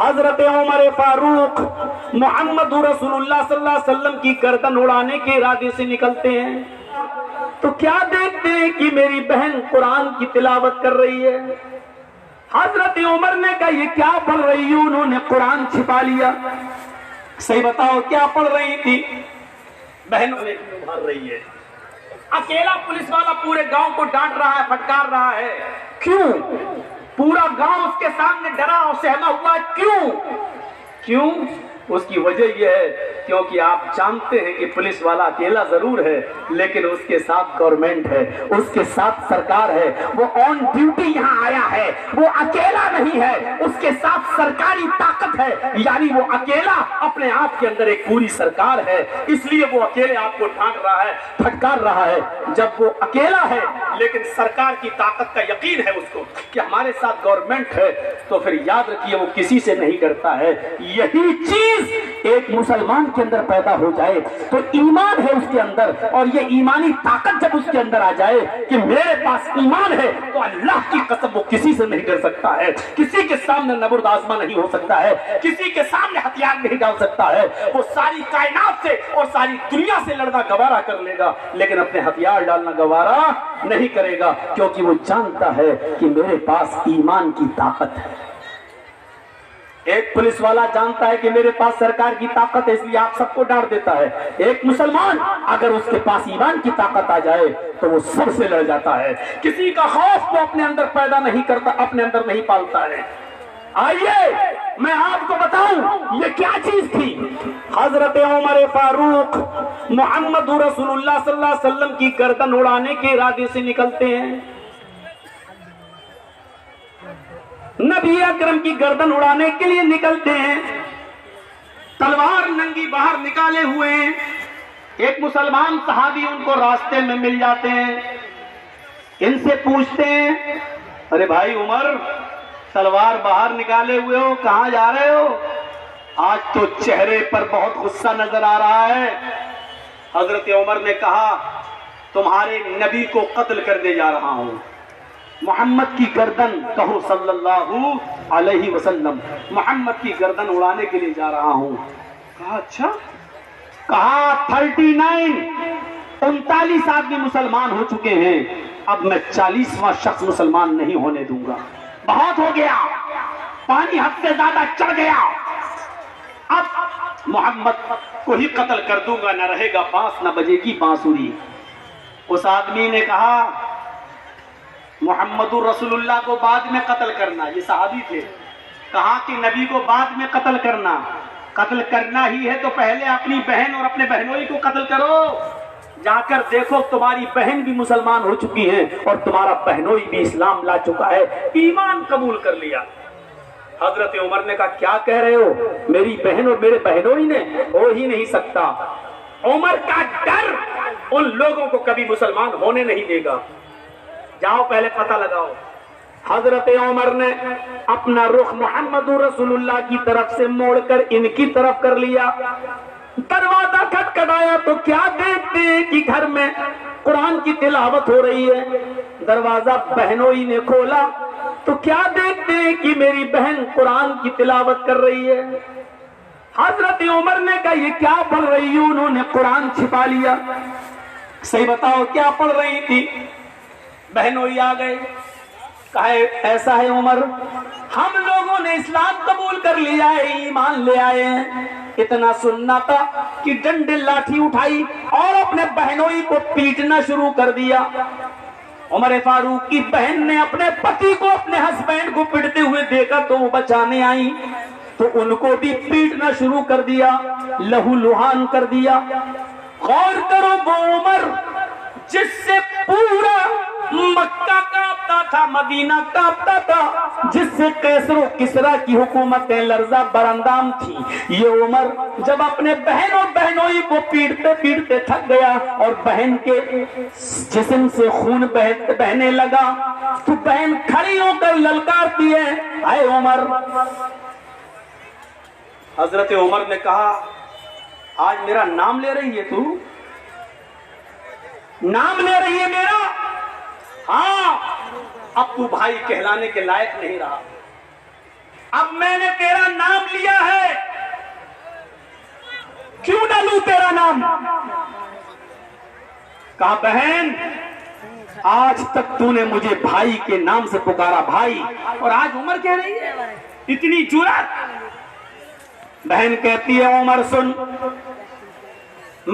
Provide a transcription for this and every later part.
حضرت عمر فاروق محمد رسول اللہ صلی اللہ علیہ وسلم کی گردن اڑانے کے ارادے سے نکلتے ہیں تو کیا دیکھتے ہیں کہ میری بہن قرآن کی تلاوت کر رہی ہے۔ حضرت عمر نے کہا یہ کیا پڑھ رہی ہوں؟ انہوں نے قرآن چھپا لیا۔ صحیح بتاؤ کیا پڑھ رہی تھی؟ بہنوں نے ابھار رہی ہے۔ اکیلا پولیس والا پورے گاؤں کو ڈانٹ رہا ہے، پھٹکار رہا ہے، کیوں؟ پورا گاؤں اس کے سامنے ڈرا اور سہما ہوا، کیوں؟ اس کی وجہ یہ ہے کیونکہ آپ جانتے ہیں کہ پولیس والا اکیلا ضرور ہے لیکن اس کے ساتھ گورنمنٹ ہے، اس کے ساتھ سرکار ہے، وہ آن ڈیوٹی یہاں آیا ہے، وہ اکیلا نہیں ہے، اس کے ساتھ سرکاری طاقت ہے، یعنی وہ اکیلا اپنے آپ کے اندر ایک پوری سرکار ہے، اس لیے وہ اکیلے آپ کو ڈانٹ رہا ہے، پھٹکار رہا ہے۔ جب وہ اکیلا ہے لیکن سرکار کی طاقت کا یقین ہے اس کو کہ ہمارے ساتھ گورنمنٹ ہے تو پھر یاد رکھیے وہ کسی سے نہیں کرتا ہے۔ یہی چیز ایک مسلمان کے اندر پیدا ہو جائے تو ایمان ہے اس کے اندر، اور یہ ایمانی طاقت جب اس کے اندر آ جائے کہ میرے پاس ایمان ہے تو اللہ کی قسم وہ کسی سے نہیں کر سکتا ہے، کسی کے سامنے نبرد آزما نہیں ہو سکتا ہے، کسی کے سامنے ہتھیار نہیں ڈال سکتا ہے، وہ ساری کائنات سے اور ساری دنیا سے لڑنا گوارا کر لے گا لیکن اپنے ہتھیار ڈالنا گوارا نہیں کرے گا، کیونکہ وہ جانتا ہے کہ میرے پاس ایمان کی طاقت ہے۔ ایک پولیس والا جانتا ہے کہ میرے پاس سرکار کی طاقت ہے اس لیے آپ سب کو ڈانٹ دیتا ہے، ایک مسلمان اگر اس کے پاس ایمان کی طاقت آ جائے تو وہ سب سے لڑ جاتا ہے، کسی کا خوف وہ اپنے اندر پیدا نہیں کرتا، اپنے اندر نہیں پالتا ہے۔ آئیے میں آپ کو بتاؤں یہ کیا چیز تھی۔ حضرت عمر فاروق محمد رسول اللہ صلی اللہ علیہ وسلم کی گردن اڑانے کے ارادے سے نکلتے ہیں، نبی اکرم کی گردن اڑانے کے لیے نکلتے ہیں، تلوار ننگی باہر نکالے ہوئے ہیں، ایک مسلمان صحابی ان کو راستے میں مل جاتے ہیں، ان سے پوچھتے ہیں ارے بھائی عمر تلوار باہر نکالے ہوئے ہو کہاں جا رہے ہو؟ آج تو چہرے پر بہت غصہ نظر آ رہا ہے۔ حضرت عمر نے کہا تمہارے نبی کو قتل کر دے جا رہا ہوں، محمد کی گردن کہو صلی اللہ علیہ وسلم، محمد کی گردن اڑانے کے لیے جا رہا ہوں۔ کہا اچھا؟ کہا 39 آدمی مسلمان ہو چکے ہیں، اب میں 40واں شخص مسلمان نہیں ہونے دوں گا، بہت ہو گیا، پانی حد سے زیادہ چڑھ گیا، اب محمد کو ہی قتل کر دوں گا، نہ رہے گا بانس نہ بجے گی بانسری۔ اس آدمی نے کہا محمد رسول اللہ کو بعد میں قتل کرنا، یہ صحابی تھے، کہا کہ نبی کو بعد میں قتل کرنا ہی ہے تو پہلے اپنی بہن اور اپنے بہنوئی کو قتل کرو، جا کر دیکھو تمہاری بہن بھی مسلمان ہو چکی ہے اور تمہارا بہنوئی بھی اسلام لا چکا ہے، ایمان قبول کر لیا۔ حضرت عمر نے کہا کیا کہہ رہے ہو؟ میری بہن اور میرے بہنوئی نے ہو ہی نہیں سکتا۔ عمر کا ڈر ان لوگوں کو کبھی مسلمان ہونے نہیں دے گا، جاؤ پہلے پتہ لگاؤ۔ حضرت عمر نے اپنا رخ محمد رسول اللہ کی طرف سے موڑ کر ان کی طرف کر لیا، دروازہ کھٹکھٹایا تو کیا دیکھتے ہیں کہ گھر میں قرآن کی تلاوت ہو رہی ہے، دروازہ بہنوئی نے کھولا تو کیا دیکھتے ہیں کہ میری بہن قرآن کی تلاوت کر رہی ہے۔ حضرت عمر نے کہا یہ کیا پڑھ رہی ہوں؟ انہوں نے قرآن چھپا لیا۔ صحیح بتاؤ کیا پڑھ رہی تھی؟ بہنوئی آ گئے، کہا ایسا ہے عمر ہم لوگوں نے اسلام قبول کر لیا ہے، ایمان لے آئے ہیں، اتنا سننا تھا کہ ڈنڈے لاٹھی اٹھائی اور اپنے بہنوئی کو پیٹنا شروع کر دیا۔ عمر فاروق کی بہن نے اپنے پتی کو اپنے ہسبینڈ کو پیٹتے ہوئے دیکھا تو وہ بچانے آئی تو ان کو بھی پیٹنا شروع کر دیا، لہو لہان کر دیا۔ غور کرو وہ عمر جس سے پورا مکہ کانپتا تھا، مدینہ کانپتا تھا، جس سے قیصر و کسریٰ کی حکومتیں لرزہ برندام تھی، یہ عمر جب اپنے بہن اور بہنوئی کو پیٹتے پیٹتے تھک گیا اور بہن کے جسم سے خون بہنے لگا تو بہن کھڑی ہو کر للکارتی ہے اے عمر۔ حضرت عمر نے کہا آج میرا نام لے رہی ہے تو؟ نام لے رہی ہے میرا؟ ہاں، اب تو بھائی کہلانے کے لائق نہیں رہا، اب میں نے تیرا کیا لوں تیرا نام؟ کہا بہن آج تک تو نے مجھے بھائی کے نام سے پکارا بھائی، اور آج عمر کہہ رہی ہے اتنی جرأت۔ بہن کہتی ہے عمر سن،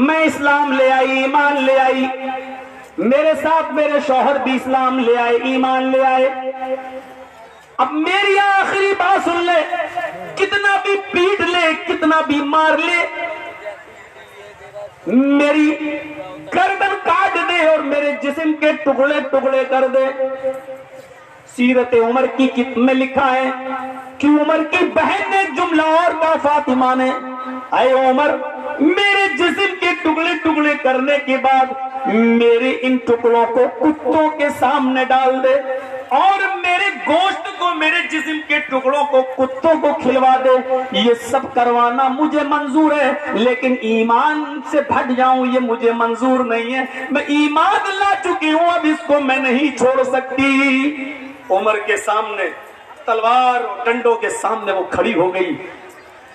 میں اسلام لے آئی، ایمان لے آئی، میرے ساتھ میرے شوہر بھی اسلام لے آئے، ایمان لے آئے، اب میری آخری بات سن لے، کتنا بھی پیٹ لے، کتنا بھی مار لے، میری گردن کاٹ دے اور میرے جسم کے ٹکڑے ٹکڑے کر دے۔ سیرت عمر کی میں لکھا ہے کہ عمر کی بہن نے جملہ اور کہا فاطمہ نے، اے عمر میرے جسم کے ٹکڑے ٹکڑے کرنے کے بعد میرے ان ٹکڑوں کو کتوں کے سامنے ڈال دے اور میرے گوشت کو، میرے جسم کے ٹکڑوں کو کتوں کو کھلوا دے، یہ سب کروانا مجھے منظور ہے، لیکن ایمان سے پھٹ جاؤں یہ مجھے منظور نہیں ہے، میں ایمان لا چکی ہوں، اب اس کو میں نہیں چھوڑ سکتی۔ عمر کے سامنے تلوار اور ڈنڈوں کے سامنے وہ کھڑی ہو گئی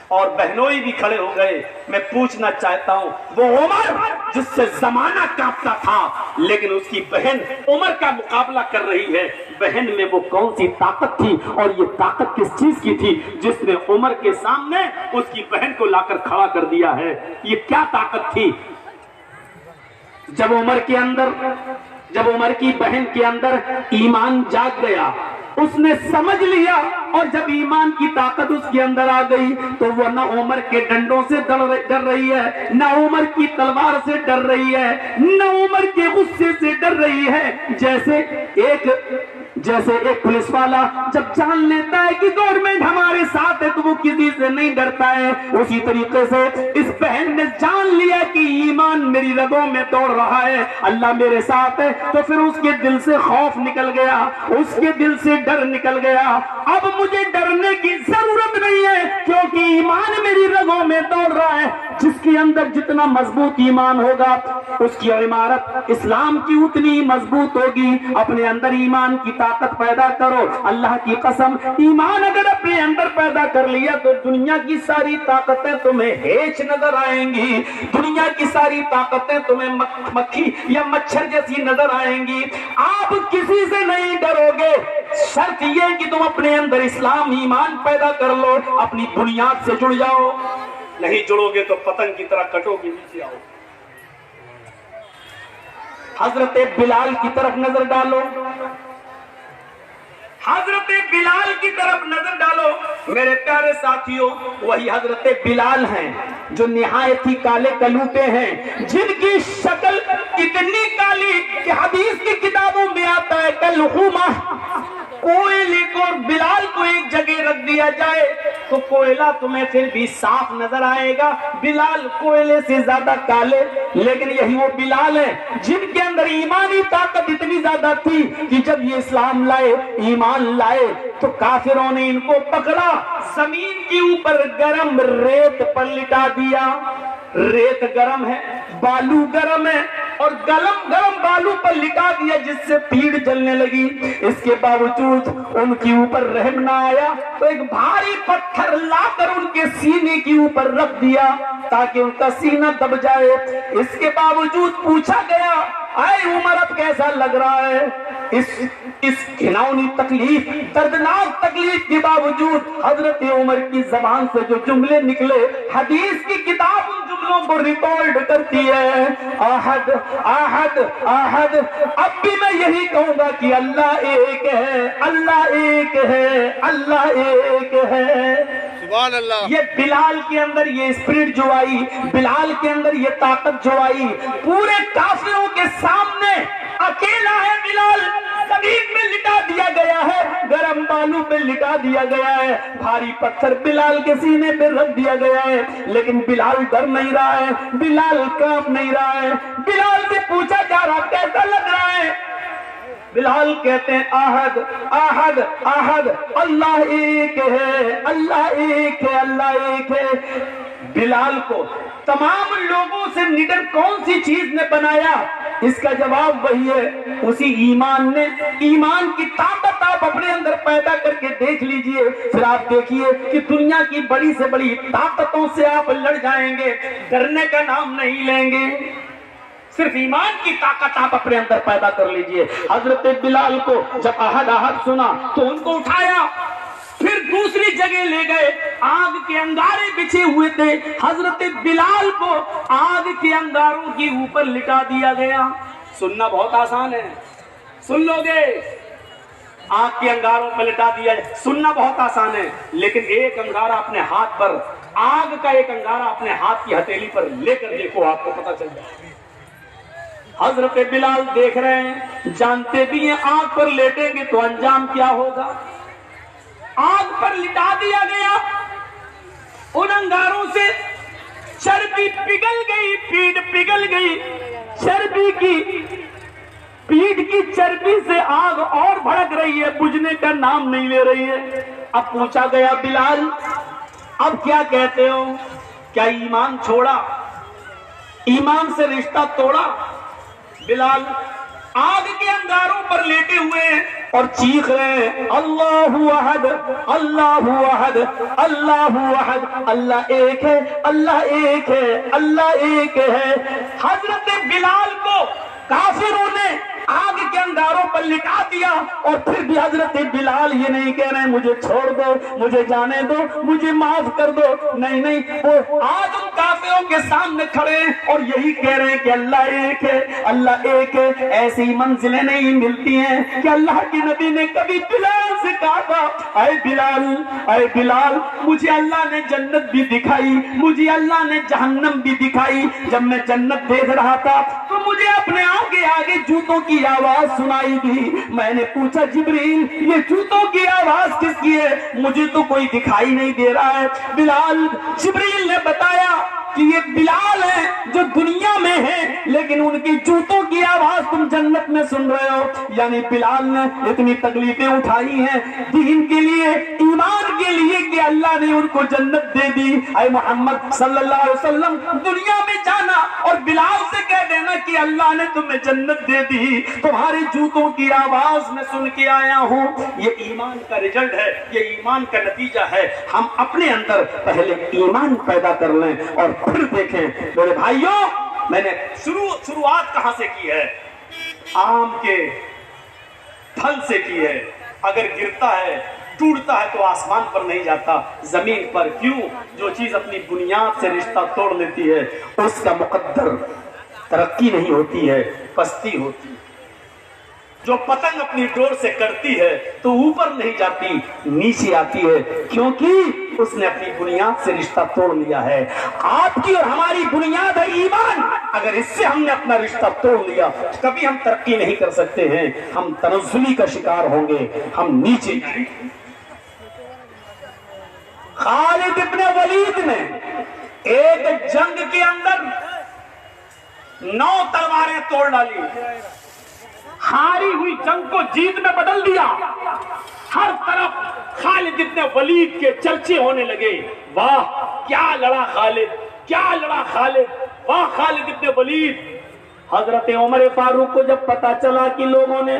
اور بہنوئی بھی کھڑے ہو گئے۔ میں پوچھنا چاہتا ہوں وہ عمر جس سے زمانہ کانپتا تھا لیکن اس کی بہن عمر کا مقابلہ کر رہی ہے، بہن میں وہ کون سی طاقت تھی اور یہ طاقت کس چیز کی تھی جس نے عمر کے سامنے اس کی بہن کو لا کر کھڑا کر دیا ہے؟ یہ کیا طاقت تھی؟ جب عمر کی بہن کے اندر ایمان جاگ گیا، اس نے سمجھ لیا، اور جب ایمان کی طاقت اس کے اندر آ گئی تو وہ نہ عمر کے ڈنڈوں سے ڈر رہی ہے، نہ عمر کی تلوار سے ڈر رہی ہے، نہ عمر کے غصے سے ڈر رہی ہے۔ جیسے ایک پولیس والا جب جان لیتا ہے کہ گورنمنٹ ہمارے ساتھ ہے تو وہ کسی سے نہیں ڈرتا ہے، اسی طریقے سے اس بہن نے جان لیا کہ ایمان میری رگوں میں دوڑ رہا ہے، اللہ میرے ساتھ ہے، تو پھر اس کے دل سے خوف نکل گیا، اس کے دل سے ڈر نکل گیا۔ اب مجھے ڈرنے کی ضرورت نہیں ہے کیونکہ ایمان میری رگوں میں دوڑ رہا ہے۔ جس کے اندر جتنا مضبوط ایمان ہوگا اس کی عمارت اسلام کی اتنی مضبوط ہوگی۔ اپنے اندر ایمان کی طاقت پیدا کرو، اللہ کی قسم ایمان اگر اپنے اندر پیدا کر لیا تو دنیا کی ساری طاقتیں تمہیں ہیچ نظر آئیں گی، دنیا کی ساری طاقتیں تمہیں مکھی یا مچھر جیسی نظر آئیں گی، آپ کسی سے نہیں ڈرو گے۔ شرط یہ کہ تم اپنے اندر اسلام ایمان پیدا کر لو، اپنی بنیاد سے جڑ جاؤ، نہیں جڑو گے تو پتنگ کی طرح کٹو گے، نیچے آؤ۔ حضرت بلال کی طرف نظر ڈالو، حضرت بلال کی طرف نظر ڈالو میرے پیارے ساتھیوں، وہی حضرت بلال ہیں جو نہایت ہی کالے کلوٹے ہیں، جن کی شکل اتنی کالی کہ حدیث کی کتابوں میں آتا ہے کالحمہ۔ کوئلے کو بلال کو ایک جگہ رکھ دیا جائے تو کوئلہ تمہیں پھر بھی صاف نظر آئے گا، بلال کوئلے سے زیادہ کالے، لیکن یہی وہ بلال ہے جن کے اندر ایمانی طاقت اتنی زیادہ تھی کہ جب یہ اسلام لائے، ایمان لائے، تو کافروں نے ان کو پکڑا، زمین کے اوپر گرم ریت پر لٹا دیا۔ ریت گرم ہے، بالو گرم ہے، اور گرم بالو پر لٹا دیا جس سے پیڑ جلنے لگی۔ اس کے باوجود ان کے اوپر رحم نہ آیا تو ایک بھاری پتھر لا کر ان کے سینے کے اوپر رکھ دیا تاکہ ان کا سینہ دب جائے۔ اس کے باوجود پوچھا گیا اے عمر اب کیسا لگ رہا ہے؟ اس گھناؤنی تکلیف، دردناک تکلیف کے باوجود حضرت عمر کی زبان سے جو جملے نکلے، حدیث کی کتاب ان جملوں کو ریکارڈ کرتی ہے، آہد آہد آہد۔ اب بھی میں یہی کہوں گا کہ اللہ ایک ہے، اللہ ایک ہے، اللہ ایک ہے۔ سبحان اللہ۔ یہ بلال کے اندر یہ اسپرٹ جو آئی، بلال کے اندر یہ طاقت جو آئی، پورے کافروں کے سامنے اکیلا ہے بلال، زمین میں لٹا دیا گیا ہے، گرم بالو پہ لٹا دیا گیا ہے، بھاری پتھر بلال کے سینے پہ رکھ دیا گیا ہے، لیکن بلال ڈر نہیں رہا ہے، بلال کانپ نہیں رہا ہے۔ بلال سے پوچھا جا رہا کیسا لگ رہا ہے؟ بلال کہتے ہیں آہد آہد آہد، اللہ ایک ہے، اللہ ایک ہے، اللہ ایک ہے۔ بلال کو تمام لوگوں سے نڈر کون سی چیز نے بنایا؟ اس کا جواب وہی ہے، اسی ایمان نے، ایمان کی طاقت آپ اپنے اندر پیدا کر کے دیکھ لیجئے، پھر آپ دیکھیے کہ دنیا کی بڑی سے بڑی طاقتوں سے آپ لڑ جائیں گے، ڈرنے کا نام نہیں لیں گے۔ صرف ایمان کی طاقت آپ اپنے اندر پیدا کر لیجئے۔ حضرت بلال کو جب احد احد سنا تو ان کو اٹھایا، پھر دوسری جگہ لے گئے، آگ کے انگارے بچھے ہوئے تھے، حضرت بلال کو آگ کے انگاروں کے اوپر لٹا دیا گیا۔ سننا بہت آسان ہے، سن لو گے، آگ کے انگاروں پر لٹا دیا جائے، سننا بہت آسان ہے، لیکن ایک انگارہ اپنے ہاتھ پر، آگ کا ایک انگارہ اپنے ہاتھ کی ہتھیلی پر لے کر دیکھو، آپ کو پتہ چل جائے۔ حضرت بلال دیکھ رہے ہیں، جانتے بھی ہیں آگ پر لیٹیں گے تو انجام کیا ہوگا۔ آگ پر لٹا دیا گیا، ان انگاروں سے چربی پگھل گئی، پیٹ پگھل گئی، چربی کی، پیٹ کی چربی سے آگ اور بھڑک رہی ہے، بجھنے کا نام نہیں لے رہی ہے۔ اب پوچھا گیا بلال اب کیا کہتے ہو، کیا ایمان چھوڑا، ایمان سے رشتہ توڑا؟ بلال آگ کے انگاروں پر لیٹے ہوئے ہیں اور چیخ رہے ہیں، اللہ احد، اللہ احد، اللہ احد، اللہ ایک ہے، اللہ ایک ہے، اللہ ایک ہے۔ حضرت بلال کو کافروں نے آگ کے انگاروں پر لٹا دیا، اور پھر بھی حضرت بلال یہ نہیں کہہ رہے مجھے چھوڑ دو، مجھے جانے دو، مجھے معاف کر دو، نہیں نہیں، وہ آج ان کافروں کے سامنے کھڑے ہیں اور یہی کہہ رہے ہیں کہ اللہ ایک ہے، اللہ ایک ہے۔ ایسی منزلیں نہیں ملتی ہیں کہ اللہ کے نبی نے کبھی بلال سے کہا تھا، اے بلال، اے بلال، مجھے اللہ نے جنت بھی دکھائی، مجھے اللہ نے جہنم بھی دکھائی، جب میں جنت دیکھ رہا تھا تو مجھے اپنے آگے آگے جوتوں کی آواز سنائی دی، میں نے پوچھا جبریل یہ جوتوں کی آواز کس کی ہے، مجھے تو کوئی دکھائی نہیں دے رہا ہے۔ بلال، جبریل نے بتایا کہ یہ بلال ہے جو دنیا میں ہے، لیکن ان کی جوتوں کی آواز تم جنت میں سن رہے ہو۔ یعنی بلال نے اتنی تکلیفیں اٹھائی ہیں دین کے لیے، ایمان کے لیے، کہ اللہ نے ان کو جنت دے دی۔ اے محمد صلی اللہ علیہ وسلم، دنیا میں جانا اور بلال سے کہہ دینا کہ اللہ نے تمہیں جنت دے دی، تمہارے جوتوں کی آواز میں سن کے آیا ہوں، یہ ایمان کا رزلٹ ہے، یہ ایمان کا نتیجہ ہے۔ ہم اپنے اندر پہلے ایمان پیدا کر لیں اور پھر دیکھیں۔ میرے بھائیوں، میں نے شروعات کہاں سے کی ہے؟ آم کے پھل سے کی ہے۔ اگر گرتا ہے، ٹوٹتا ہے تو آسمان پر نہیں جاتا، زمین پر۔ کیوں؟ جو چیز اپنی بنیاد سے رشتہ توڑ لیتی ہے اس کا مقدر ترقی نہیں ہوتی ہے، پستی ہوتی ہے۔ جو پتنگ اپنی ڈور سے کرتی ہے تو اوپر نہیں جاتی، نیچے آتی ہے، کیونکہ اس نے اپنی بنیاد سے رشتہ توڑ لیا ہے۔ آپ کی اور ہماری بنیاد ہے ایمان، اگر اس سے ہم نے اپنا رشتہ توڑ لیا کبھی ہم ترقی نہیں کر سکتے ہیں، ہم تنزلی کا شکار ہوں گے، ہم نیچے جائیں گے۔ خالد ابن ولید نے ایک جنگ کے اندر 9 تلواریں توڑ ڈالی، ہاری ہوئی جنگ کو جیت میں بدل دیا۔ ہر طرف خالد ابن ولید کے چرچے ہونے لگے، واہ کیا لڑا خالد، کیا لڑا خالد، واہ خالد ابن ولید۔ حضرت عمر فاروق کو جب پتا چلا کہ لوگوں نے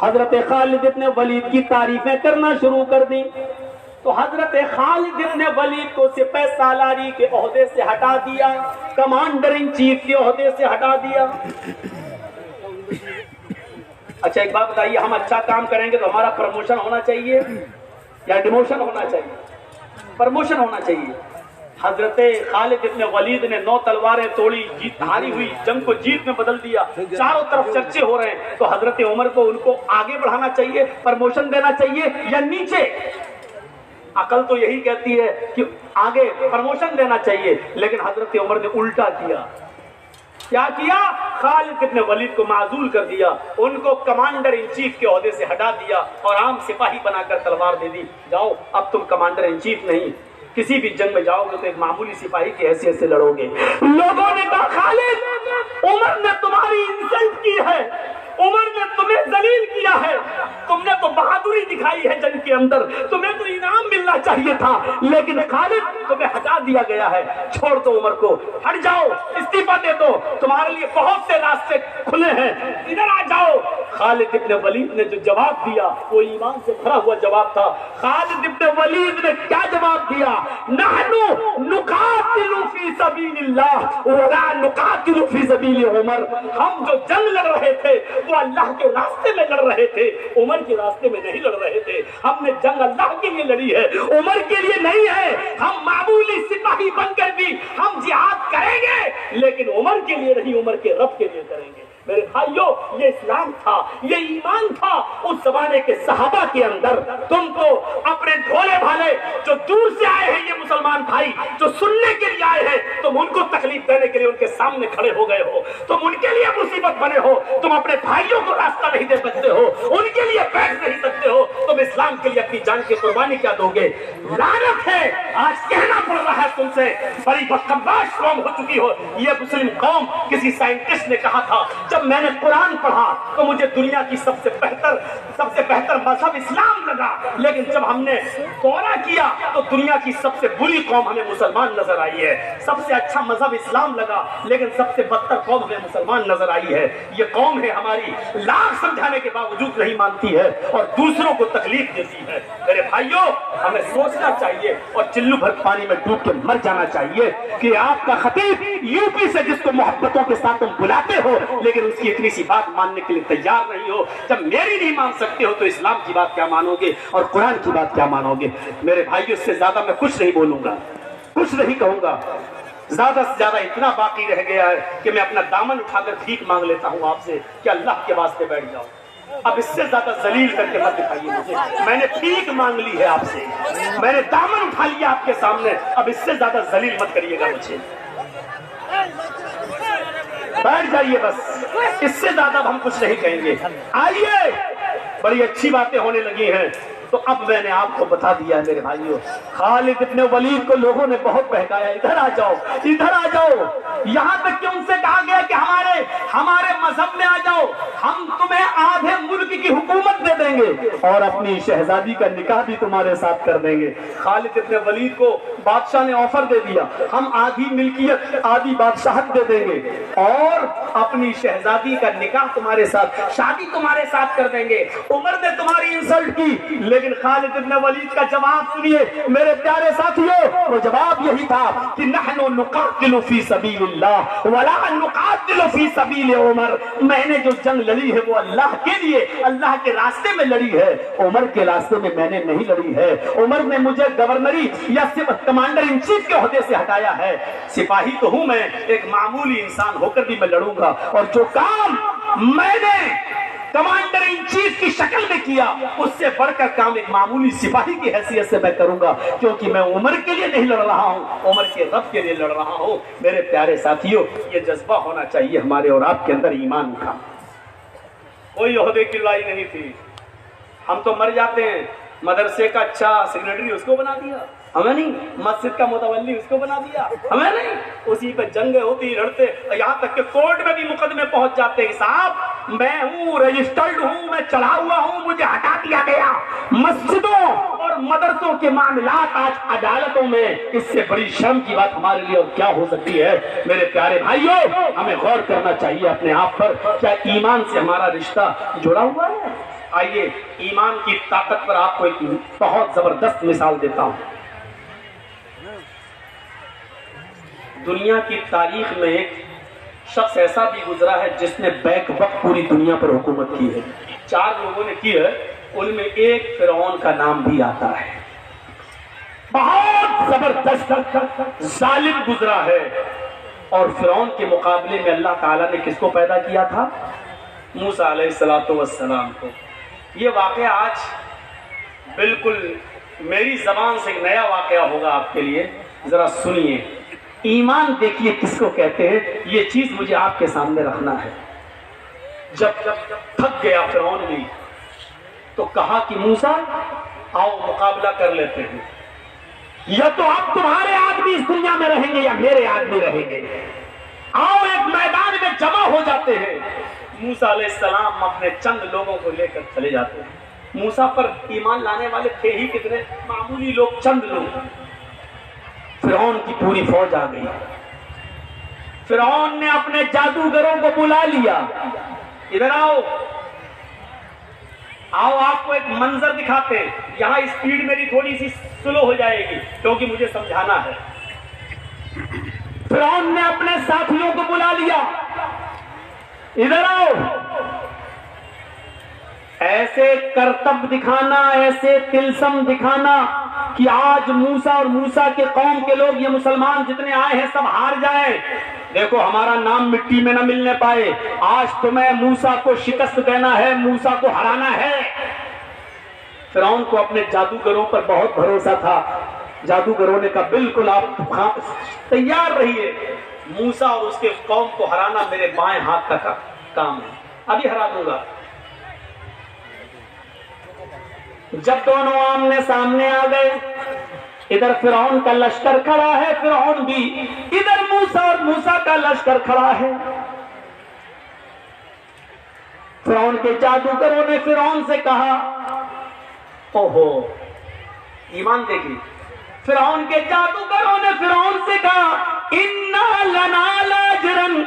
حضرت خالد ابن ولید کی تعریفیں کرنا شروع کر دی تو حضرت خالد ابن ولید کو سپہ سالاری کے عہدے سے ہٹا دیا، کمانڈر ان چیف کے عہدے سے ہٹا دیا۔ اچھا ایک بات بتائیے، ہم اچھا کام کریں گے تو ہمارا پروموشن ہونا چاہیے یا ڈیموشن ہونا چاہیے؟ پروموشن ہونا چاہیے۔ حضرت خالد ابن ولید نے 9 تلواریں توڑی، جیت ہاری ہوئی جنگ کو جیت میں بدل دیا، چاروں طرف چرچے ہو رہے ہیں، تو حضرت عمر کو ان کو آگے بڑھانا چاہیے، پروموشن دینا چاہیے یا نیچے؟ عقل تو یہی کہتی ہے کہ آگے پروموشن دینا چاہیے، لیکن حضرت عمر نے الٹا کیا۔ کیا کیا؟ خالد ابن ولید کو معزول کر دیا، ان کو کمانڈر ان چیف کے عہدے سے ہٹا دیا اور عام سپاہی بنا کر تلوار دے دی، جاؤ اب تم کمانڈر ان چیف نہیں، کسی بھی جنگ میں جاؤ گے تو ایک معمولی سپاہی کی حیثیت سے لڑو گے۔ لوگوں نے کہا خالد عمر نے تمہاری انسلٹ کی ہے، عمر نے تمہیں ذلیل کیا ہے، تم نے تو بہادری دکھائی ہے جنگ کے اندر, تمہیں تو انعام ملنا چاہیے تھا, لیکن خالد تمہیں ہٹا دیا گیا ہے. چھوڑ دو عمر کو, ہٹ جاؤ, استعفا دے دو, تمہارے لیے بہت سے راستے کھلے ہیں, ادھر آ جاؤ. خالد ابن ولید نے جو جواب دیا وہ ایمان سے بھرا ہوا جواب تھا. خالد ابن ولید نے کیا جواب دیا؟ نحنو نقاتل فی سبیل اللہ ولا نقاتل فی سبیل عمر. ہم جو جنگ لڑ رہے تھے وہ اللہ کے راستے میں لڑ رہے تھے, عمر کے راستے میں نہیں لڑ رہے تھے. ہم نے جنگ اللہ کے لیے لڑی ہے, عمر کے لیے نہیں ہے. ہم معمولی سپاہی بن کر بھی ہم جہاد کریں گے, لیکن عمر کے لیے نہیں, عمر کے رب کے لیے کریں گے. میرے بھائیوں, یہ اسلام تھا, یہ ایمان تھا اس زمانے کے صحابہ کے اندر. تم تو اپنے بھولے بھالے جو دور سے آئے ہیں یہ مسلمان بھائی جو سننے کے لیے آئے ہیں, تم ان کو تکلیف دینے کے لیے ان کے سامنے کھڑے ہو گئے ہو, تم ان کے لیے مصیبت بنے ہو. تم اپنے بھائیوں کو راستہ نہیں دے سکتے ہو, ان کے لیے بیٹھ نہیں سکتے ہو, تم اسلام کے لیے اپنی جان کی قربانی کیا دو گے؟ لعنت ہے, آج کہنا پڑ رہا ہے تم سے, بڑی بدقماش قوم ہو چکی ہو یہ مسلم قوم. کسی سائنٹسٹ نے کہا تھا جب میں نے قرآن پڑھا تو مجھے دنیا کی سب سے بہتر مذہب اسلام لگا, لیکن جب ہم نے دورہ کیا تو دنیا کی سب سے بری قوم ہمیں مسلمان نظر آئی ہے. سب سے اچھا مذہب اسلام لگا, لیکن سب سے بدتر قوم ہمیں مسلمان نظر آئی ہے. یہ قوم ہے ہماری, لاکھ سمجھانے کے باوجود نہیں مانتی ہے اور دوسروں کو تکلیف دیتی ہے. میرے بھائیوں, ہمیں سوچنا چاہیے اور چلو بھر پانی میں ڈوب کے مر جانا چاہیے کہ آپ کا خطیب یو پی سے جس کو محبتوں کے ساتھ تم بلاتے ہو لیکن اس کی اتنی سی بات ماننے کے لیے تیار نہیں ہو. جب میری نہیں مان سکتے ہو تو اسلام کی بات کیا مانو گے اور قرآن کی بات کیا مانو گے؟ میرے بھائیوں, اس سے زیادہ میں کچھ نہیں بولوں گا, کچھ نہیں کہوں گا. زیادہ سے زیادہ اتنا باقی رہ گیا ہے کہ میں اپنا دامن اٹھا کر بھیک مانگ لیتا ہوں آپ سے کہ اللہ کے واسطے بیٹھ جاؤ. اب اس سے زیادہ ذلیل کر کے مت دکھائیے مجھے. میں نے بھیک مانگ لی ہے آپ سے, میں نے دامن اٹھا لیا آپ کے سامنے, اب اس سے زیادہ ذلیل مت کریے گا مجھے. بیٹھ جائیے بس, اس سے زیادہ ہم کچھ نہیں کہیں گے. آئیے, بڑی اچھی باتیں ہونے لگی ہیں. تو اب میں نے آپ کو بتا دیا ہے میرے بھائیوں, خالد ابن ولید کو لوگوں نے بہت بہکایا, ادھر آ جاؤ, ادھر آ جاؤ. یہاں تک کہ ان سے کہا گیا کہ ہمارے مذہب میں آ جاؤ, ہم تمہیں آدھے ملک کی حکومت دے دیں گے اور اپنی شہزادی کا نکاح بھی تمہارے ساتھ کر دیں گے. خالد ابن ولید کو بادشاہ نے آفر دے دیا, ہم آدھی ملکیت آدھی بادشاہت دے دیں گے اور اپنی شہزادی کا نکاح تمہارے ساتھ, شادی تمہارے ساتھ کر دیں گے. عمر نے تمہاری انسلٹ کی, لیکن خالد ابن ولید کا جواب سنیے میرے پیارے ساتھیوں. وہ جواب یہی تھا کہ نحنو نقاتل فی سبیل اللہ ولا نقاتل فی سبیل عمر. میں نے جو جنگ لڑی ہے وہ اللہ کے لیے, اللہ کے راستے میں لڑی ہے, عمر کے راستے میں میں نے نہیں لڑی ہے. عمر نے مجھے گورنری یا کمانڈر ان چیف کے عہدے سے ہٹایا ہے. سپاہی تو ہوں میں, ایک معمولی انسان ہو کر بھی میں لڑوں گا, اور جو کام میں نے کمانڈر ان چیف کی شکل میں کیا اس سے بڑھ کر کام ایک معمولی سپاہی کی حیثیت سے میں کروں گا, کیونکہ میں عمر کے لیے نہیں لڑ رہا ہوں, عمر کے رب کے لیے لڑ رہا ہوں. میرے پیارے ساتھیوں, یہ جذبہ ہونا چاہیے ہمارے اور آپ کے اندر ایمان کا. کوئی عہدے کی لڑائی نہیں تھی. ہم تو مر جاتے ہیں, مدرسے کا اچھا سیکرٹری اس کو بنا دیا, ہمیں نہیں. مسجد کا متولی اس کو بنا دیا, ہمیں نہیں. اسی پہ جنگیں ہوتی, لڑتے, یہاں تک کہ کورٹ میں بھی مقدمے پہنچ جاتے ہیں. صاحب میں ہوں, رجسٹرڈ ہوں, میں چڑھا ہوا ہوں, مجھے ہٹا دیا گیا. مسجدوں اور مدرسوں کے معاملات آج عدالتوں میں, اس سے بڑی شرم کی بات ہمارے لیے اور کیا ہو سکتی ہے؟ میرے پیارے بھائیوں, ہمیں غور کرنا چاہیے اپنے آپ پر, کیا ایمان سے ہمارا رشتہ جڑا ہوا ہے؟ آئیے ایمان کی طاقت پر آپ کو ایک بہت زبردست مثال دیتا ہوں. دنیا کی تاریخ میں ایک شخص ایسا بھی گزرا ہے جس نے بیک وقت پوری دنیا پر حکومت کی ہے. 4 لوگوں نے کی ہے, ان میں ایک فرعون کا نام بھی آتا ہے. بہت زبردست ظالم گزرا ہے, اور فرعون کے مقابلے میں اللہ تعالیٰ نے کس کو پیدا کیا تھا؟ موسیٰ علیہ السلام کو. یہ واقعہ آج بالکل میری زبان سے ایک نیا واقعہ ہوگا آپ کے لیے, ذرا سنیے. ایمان دیکھیے کس کو کہتے ہیں, یہ چیز مجھے آپ کے سامنے رکھنا ہے. جب تھک گیا فرعون بھی تو کہا کہ موسیٰ آؤ مقابلہ کر لیتے ہیں, یا تو اب تمہارے آدمی اس دنیا میں رہیں گے یا میرے آدمی رہیں گے, آؤ ایک میدان میں جمع ہو جاتے ہیں. موسیٰ علیہ السلام اپنے چند لوگوں کو لے کر چلے جاتے ہیں. موسیٰ پر ایمان لانے والے تھے ہی کتنے؟ معمولی لوگ، چند لوگ۔ فرعون کی پوری فوج آ گئی۔ فرعون نے اپنے جادوگروں کو بلا لیا، ادھر آؤ آؤ آپ کو ایک منظر دکھاتے ہیں۔ یہاں اسپیڈ میری تھوڑی سی سلو ہو جائے گی کیونکہ مجھے سمجھانا ہے۔ فرعون نے اپنے ساتھیوں کو بلا لیا، ادھر آؤ۔ ایسے کرتب دکھانا، ایسے تلسم دکھانا کہ آج موسیٰ اور موسیٰ کے قوم کے لوگ، یہ مسلمان جتنے آئے ہیں سب ہار جائیں، دیکھو ہمارا نام مٹی میں نہ ملنے پائے، آج تمہیں موسیٰ کو شکست دینا ہے، موسیٰ کو ہرانا ہے۔ فرعون کو اپنے جادوگروں پر بہت بھروسہ تھا۔ جادوگروں نے کہا بالکل آپ تیار رہیے، موسیٰ اور اس کے قوم کو ہرانا میرے بائیں ہاتھ کا کام ہے، ابھی ہرا دوں گا۔ جب دونوں آمنے سامنے آ گئے، ادھر فرعون کا لشکر کھڑا ہے، فرعون بھی، ادھر موسیٰ اور موسیٰ کا لشکر کھڑا ہے۔ فرعون کے جادوگروں نے فرعون سے کہا، اوہو، ایمان دیکھیے، فرعون کے جادوگروں نے فرعون سے کہا، اِنَّا لَنَا لَأَجْرًا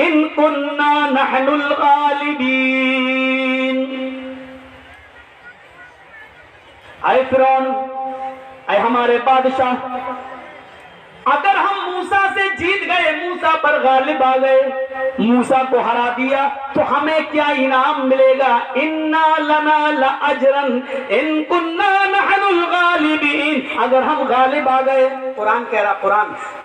إِن كُنَّا نَحْنُ الْغَالِبِينَ۔ اے فرعون، اے ہمارے بادشاہ، اگر ہم موسیٰ سے جیت گئے، موسیٰ پر غالب آ گئے، موسیٰ کو ہرا دیا تو ہمیں کیا انعام ملے گا؟ اِنَّا لَنَا لَأَجْرًا إِن كُنَّا نَحْنُ الْغَالِبِينَ، اگر ہم غالب آ گئے، قرآن کہہ رہا، قرآن